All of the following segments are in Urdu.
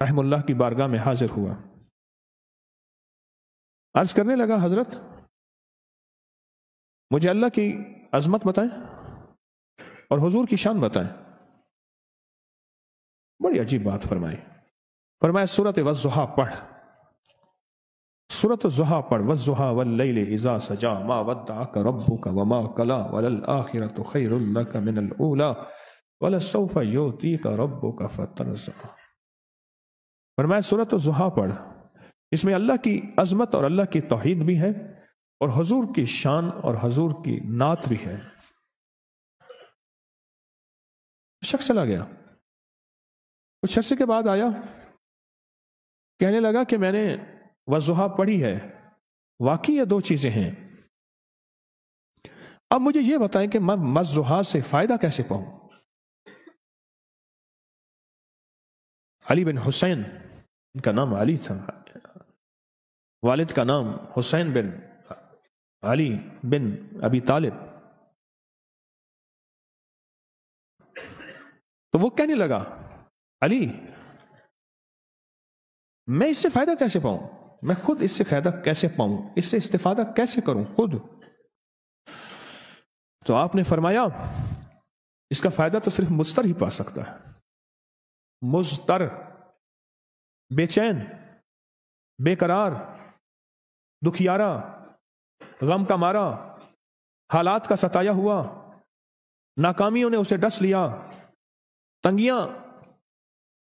رحم اللہ کی بارگاہ میں حاضر ہوا، عرض کرنے لگا حضرت مجھے اللہ کی عظمت بتائیں اور حضور کی شان بتائیں۔ بڑی عجیب بات فرمائی، فرمایا سورۃ والضحیٰ پڑھ، سورۃ الضحیٰ پڑھ، والضحیٰ واللیل اذا سجا ما ودعک ربک وما قلی وللآخرۃ خیر لک من الاولی ولسوف یؤتیک ربک فترضی۔ فرمایا سورۃ الضحیٰ پڑھ، اس میں اللہ کی عظمت اور اللہ کی توحید بھی ہے اور حضور کی شان اور حضور کی نعت بھی ہے۔ شخص چلا گیا، کچھ عرصے کے بعد آیا، کہنے لگا کہ میں نے والضحیٰ پڑھی ہے، واقعی یہ دو چیزیں ہیں، اب مجھے یہ بتائیں کہ میں والضحیٰ سے فائدہ کیسے پاؤں۔ علی بن حسین، ان کا نام علی تھا، والد کا نام حسین بن علی بن ابی طالب، تو وہ کہنے لگا علی میں اس سے فائدہ کیسے پاؤں، میں خود اس سے فائدہ کیسے پاؤں، اس سے استفادہ کیسے کروں خود۔ تو آپ نے فرمایا اس کا فائدہ تو صرف مضطر ہی پا سکتا ہے، مضطر، بے چین، بے قرار، دکھیارا، غم کا مارا، حالات کا ستایا ہوا، ناکامیوں نے اسے ڈس لیا، تنگیاں،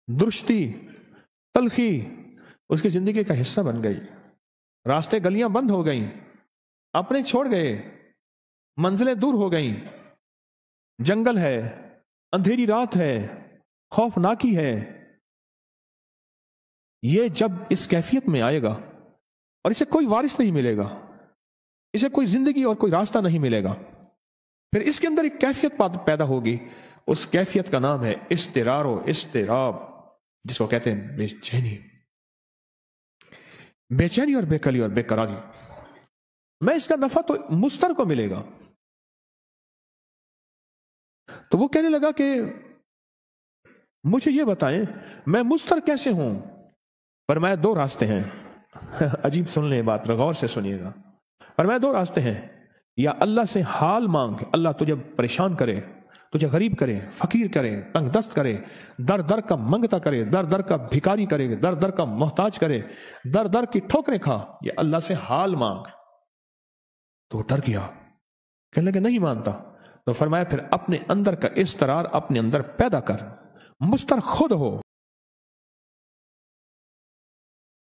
درشتی، تلخی اس کی زندگی کا حصہ بن گئی، راستے گلیاں بند ہو گئیں، اپنے چھوڑ گئے، منزلیں دور ہو گئیں، جنگل ہے، اندھیری رات ہے، خوفناکی ہے۔ یہ جب اس کیفیت میں آئے گا اور اسے کوئی وارث نہیں ملے گا، اسے کوئی زندگی اور کوئی راستہ نہیں ملے گا، پھر اس کے اندر ایک کیفیت پیدا ہوگی، اس کیفیت کا نام ہے اضطرار و اضطراب، جس کو کہتے ہیں بے چینی، بے چینی اور بے کلی اور بے قراری۔ میں اس کا نفع تو مضطر کو ملے گا۔ تو وہ کہنے لگا کہ مجھے یہ بتائیں میں مضطر کیسے ہوں۔ فرمایا دو راستے ہیں، عجیب سن لیں بات، غور سے سنیے گا۔ فرمایا دو راستے ہیں، یا اللہ سے حال مانگ، اللہ تجھے پریشان کرے، تجھے غریب کرے، فقیر کرے، تنگ دست کرے، در در کا منگتا کرے، در در کا بھکاری کرے، در در کا محتاج کرے، در در کی ٹھوکریں کھا، یہ اللہ سے حال مانگ۔ تو ڈر گیا، کہنے لگے نہیں مانتا۔ تو فرمایا پھر اپنے اندر کا اضطرار اپنے اندر پیدا کر، مضطر خود ہو۔